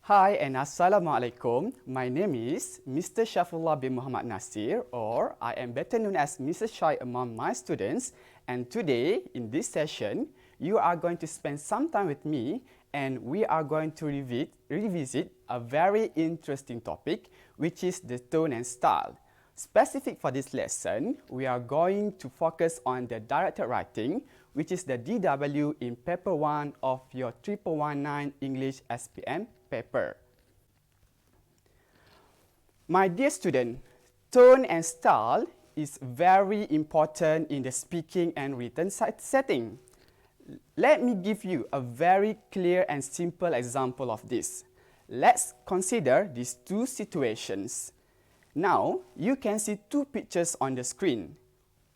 Hi and Assalamualaikum. My name is Mr. Shafullah bin Muhammad Nasir, or I am better known as Mr. Shai among my students. And today, in this session, you are going to spend some time with me and we are going to revisit a very interesting topic, which is the tone and style. Specific for this lesson, we are going to focus on the directed writing, which is the DW in paper 1 of your 1119 English SPM paper. My dear student, tone and style is very important in the speaking and written setting. Let me give you a very clear and simple example of this. Let's consider these two situations. Now, you can see two pictures on the screen.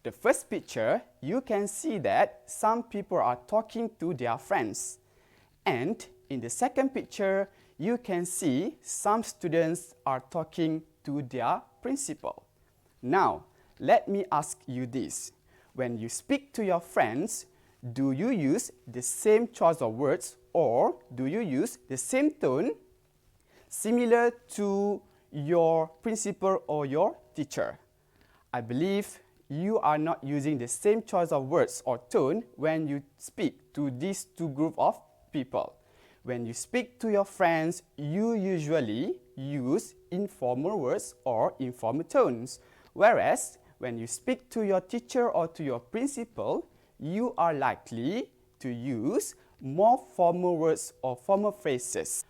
The first picture, you can see that some people are talking to their friends. And in the second picture, you can see some students are talking to their principal. Now, let me ask you this. When you speak to your friends, do you use the same choice of words or do you use the same tone similar to your principal or your teacher? I believe you are not using the same choice of words or tone when you speak to these two groups of people. When you speak to your friends, you usually use informal words or informal tones. Whereas, when you speak to your teacher or to your principal, you are likely to use more formal words or formal phrases.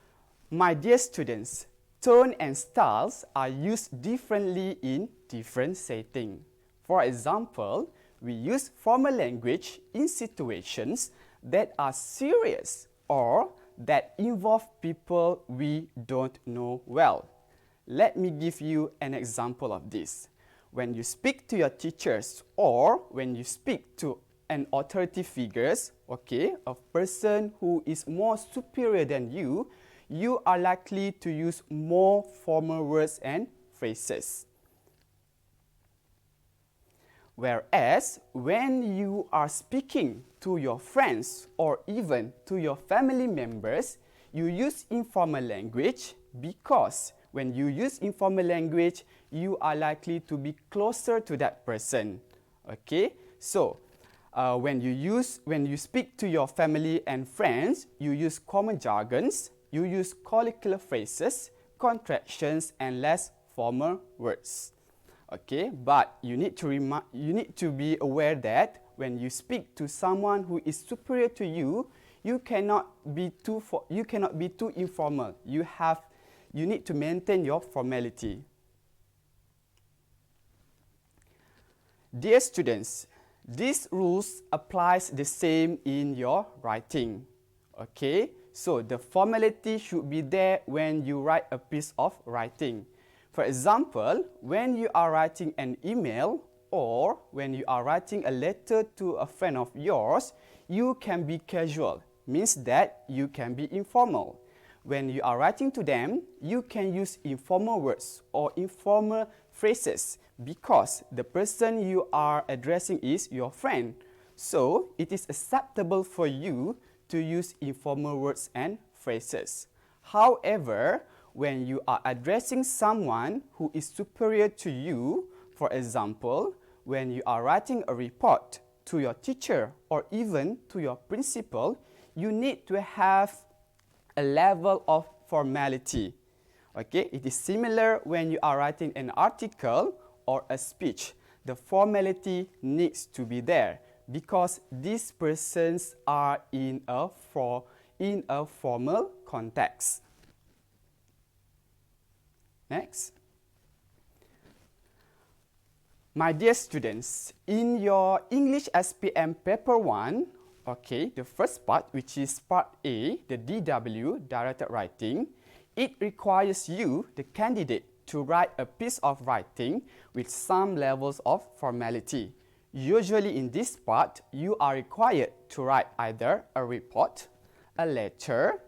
My dear students, tone and styles are used differently in different settings. For example, we use formal language in situations that are serious or that involve people we don't know well. Let me give you an example of this. When you speak to your teachers or when you speak to an authority figures, a person who is more superior than you, you are likely to use more formal words and phrases. Whereas, when you are speaking to your friends or even to your family members, you use informal language because when you use informal language, you are likely to be closer to that person. Okay? So, when you speak to your family and friends, you use common jargons, you use colloquial phrases, contractions, and less formal words. Okay, but you need to be aware that when you speak to someone who is superior to you, you cannot be too informal. You need to maintain your formality. Dear students, these rules applies the same in your writing. Okay, so the formality should be there when you write a piece of writing. For example, when you are writing an email or when you are writing a letter to a friend of yours, you can be casual, means that you can be informal. When you are writing to them, you can use informal words or informal phrases because the person you are addressing is your friend. So, it is acceptable for you to use informal words and phrases. However, when you are addressing someone who is superior to you, for example, when you are writing a report to your teacher or even to your principal, you need to have a level of formality. Okay, it is similar when you are writing an article or a speech. The formality needs to be there because these persons are in a formal context. Next. My dear students, in your English SPM paper 1, the first part, which is part A, the DW, directed writing, it requires you, the candidate, to write a piece of writing with some levels of formality. Usually in this part, you are required to write either a report, a letter,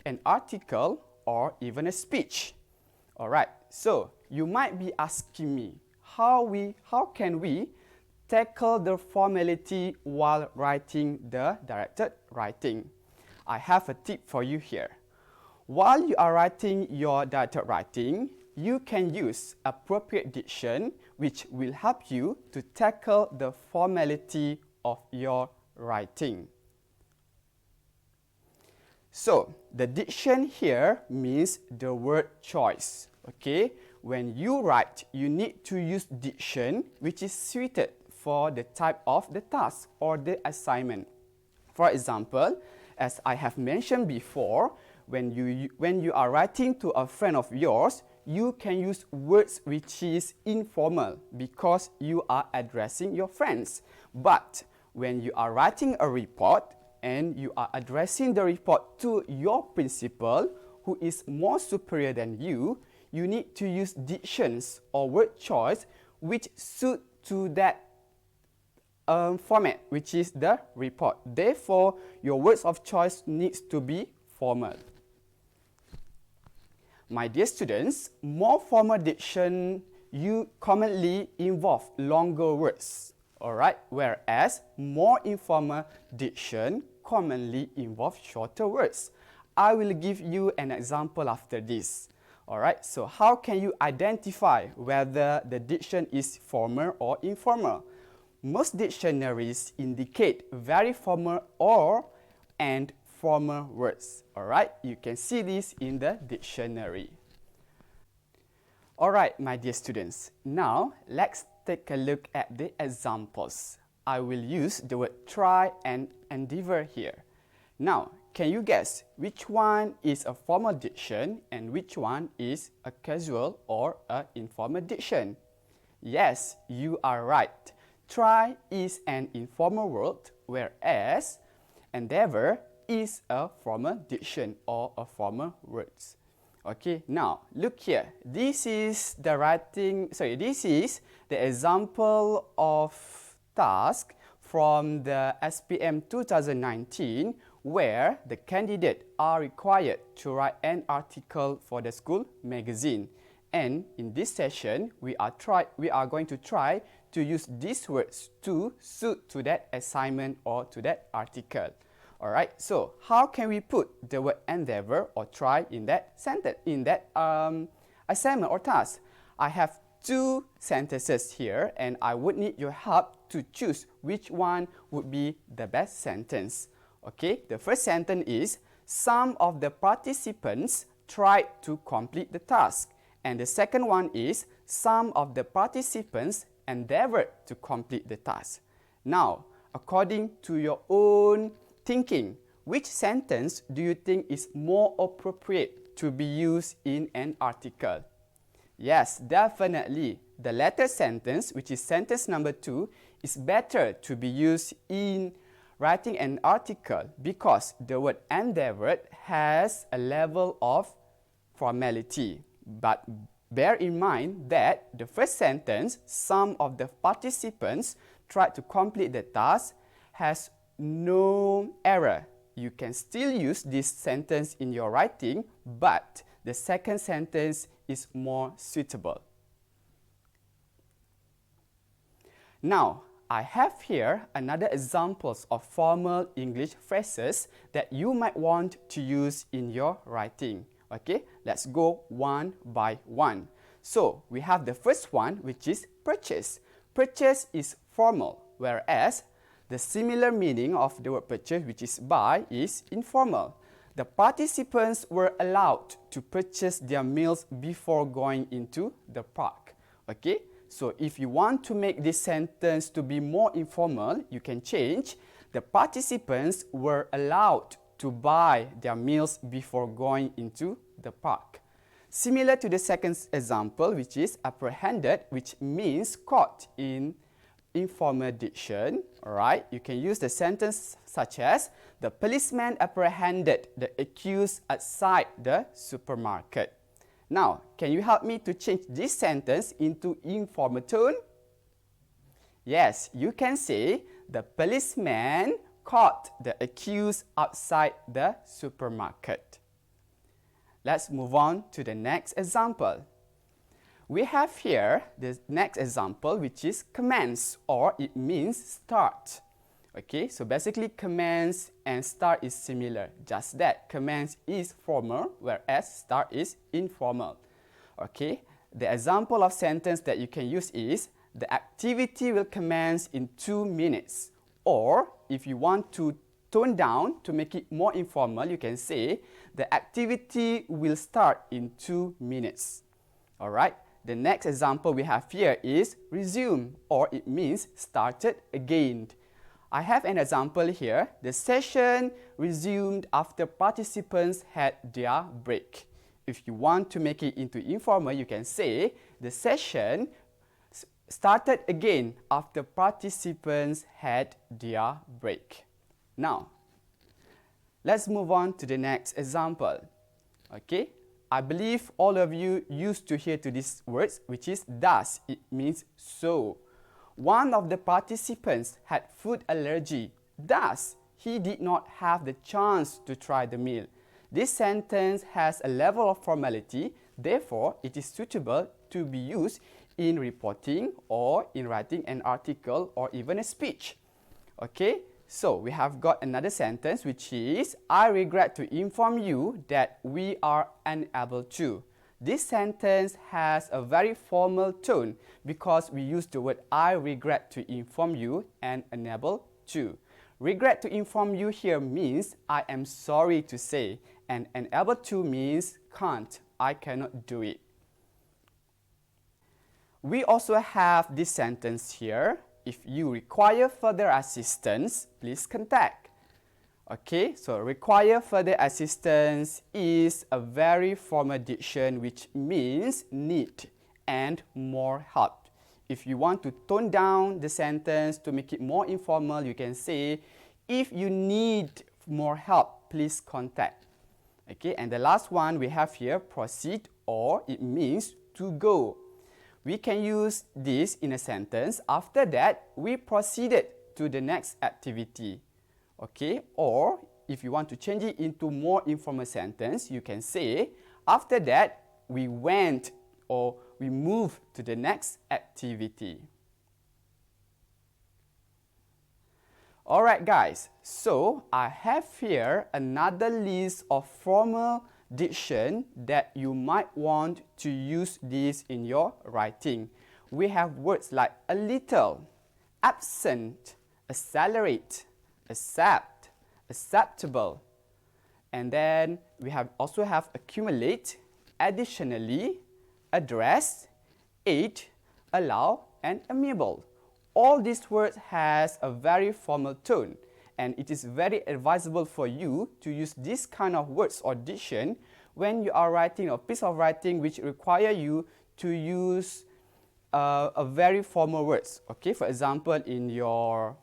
an article, or even a speech. Alright, so you might be asking me, how can we tackle the formality while writing the directed writing? I have a tip for you here. While you are writing your directed writing, you can use appropriate diction which will help you to tackle the formality of your writing. So, the diction here means the word choice. Okay? When you write, you need to use diction which is suited for the type of the task or the assignment. For example, as I have mentioned before, when you are writing to a friend of yours, you can use words which is informal because you are addressing your friends. But when you are writing a report and you are addressing the report to your principal who is more superior than you, you need to use dictions or word choice which suit to that format, which is the report. Therefore, your words of choice needs to be formal. My dear students, more formal diction you commonly involve longer words, alright? Whereas more informal diction commonly involve shorter words. I will give you an example after this. Alright, so how can you identify whether the diction is formal or informal? Most dictionaries indicate very formal and formal words. Alright, you can see this in the dictionary. Alright, my dear students, now let's take a look at the examples. I will use the word try and endeavor here. Now, can you guess which one is a formal diction and which one is a casual or an informal diction? Yes, you are right. Try is an informal word, whereas endeavor is a formal diction or a formal words. Okay, now look here. This is the example of task from the SPM 2019 where the candidate are required to write an article for the school magazine. And in this session, we are going to try to use these words to suit to that assignment or to that article. Alright, so how can we put the word endeavor or try in that sentence, in that assignment or task? I have two sentences here and I would need your help to choose which one would be the best sentence. Okay, the first sentence is, some of the participants tried to complete the task. And the second one is, some of the participants endeavored to complete the task. Now, according to your own thinking, which sentence do you think is more appropriate to be used in an article? Yes, definitely. The latter sentence, which is sentence number 2, is better to be used in writing an article because the word endeavored has a level of formality. But bear in mind that the first sentence, some of the participants tried to complete the task, has no error. You can still use this sentence in your writing, but the second sentence is more suitable. Now, I have here another examples of formal English phrases that you might want to use in your writing. Okay, let's go one by one. So, we have the first one, which is purchase. Purchase is formal, whereas the similar meaning of the word purchase, which is buy, is informal. The participants were allowed to purchase their meals before going into the park. Okay, so if you want to make this sentence to be more informal, you can change. The participants were allowed to buy their meals before going into the park. Similar to the second example, which is apprehended, which means caught in informal diction. Alright, you can use the sentence such as, the policeman apprehended the accused outside the supermarket. Now, can you help me to change this sentence into informal tone? Yes, you can say, the policeman caught the accused outside the supermarket. Let's move on to the next example. We have here the next example, which is commence, or it means start. Okay, so basically commence and start is similar. Just that commence is formal, whereas start is informal. Okay, the example of sentence that you can use is, the activity will commence in 2 minutes. Or if you want to tone down to make it more informal, you can say, the activity will start in 2 minutes. Alright, the next example we have here is resume, or it means started again. I have an example here. The session resumed after participants had their break. If you want to make it into informal, you can say, the session started again after participants had their break. Now, let's move on to the next example. Okay, I believe all of you used to hear to these words, which is thus. It means so. One of the participants had food allergy. Thus, he did not have the chance to try the meal. This sentence has a level of formality. Therefore, it is suitable to be used in reporting or in writing an article or even a speech. Okay, so we have got another sentence, which is, I regret to inform you that we are unable to. This sentence has a very formal tone because we use the word I regret to inform you and unable to. Regret to inform you here means I am sorry to say, and unable to means can't, I cannot do it. We also have this sentence here, if you require further assistance, please contact. Okay, so require further assistance is a very formal diction which means need and more help. If you want to tone down the sentence to make it more informal, you can say, if you need more help, please contact. Okay, and the last one we have here, proceed, or it means to go. We can use this in a sentence. After that, we proceeded to the next activity. Okay, or if you want to change it into more informal sentence, you can say, after that, we went or we moved to the next activity. Alright guys, so I have here another list of formal diction that you might want to use this in your writing. We have words like a little, absent, accelerate, accept, acceptable, and then we also have accumulate, additionally, address, aid, allow, and amiable. All these words has a very formal tone, and it is very advisable for you to use this kind of words or diction when you are writing a piece of writing which require you to use a very formal words. Okay, for example, in your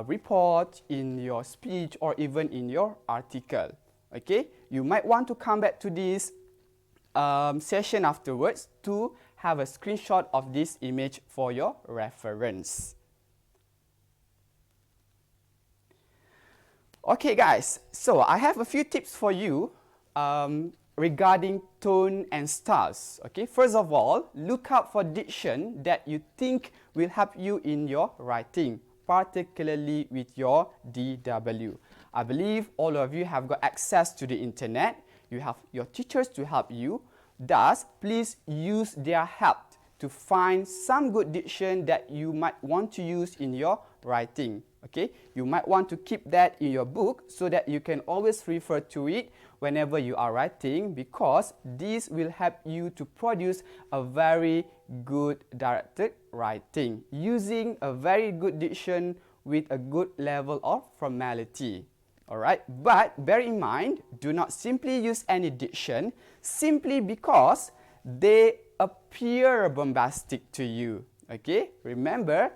report, in your speech, or even in your article. Okay, you might want to come back to this session afterwards to have a screenshot of this image for your reference. Okay guys, so I have a few tips for you regarding tone and styles. Okay, first of all, look out for diction that you think will help you in your writing, particularly with your DW. I believe all of you have got access to the internet. You have your teachers to help you. Thus, please use their help to find some good diction that you might want to use in your writing. Okay, you might want to keep that in your book so that you can always refer to it whenever you are writing, because this will help you to produce a very good directed writing using a very good diction with a good level of formality. Alright, but bear in mind, do not simply use any diction simply because they appear bombastic to you. Okay, remember,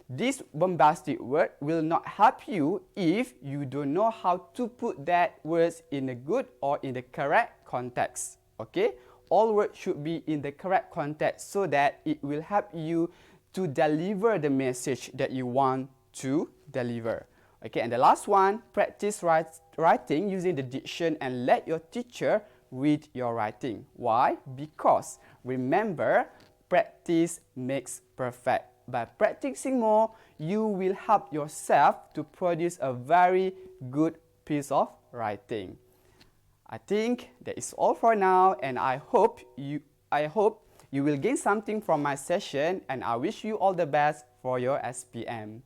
this bombastic word will not help you if you don't know how to put that words in a good or in the correct context. Okay, all words should be in the correct context so that it will help you to deliver the message that you want to deliver. Okay, and the last one, practice writing using the diction and let your teacher read your writing. Why? Because remember, practice makes perfect. By practicing more, you will help yourself to produce a very good piece of writing. I think that is all for now, and I hope you will gain something from my session, and I wish you all the best for your SPM.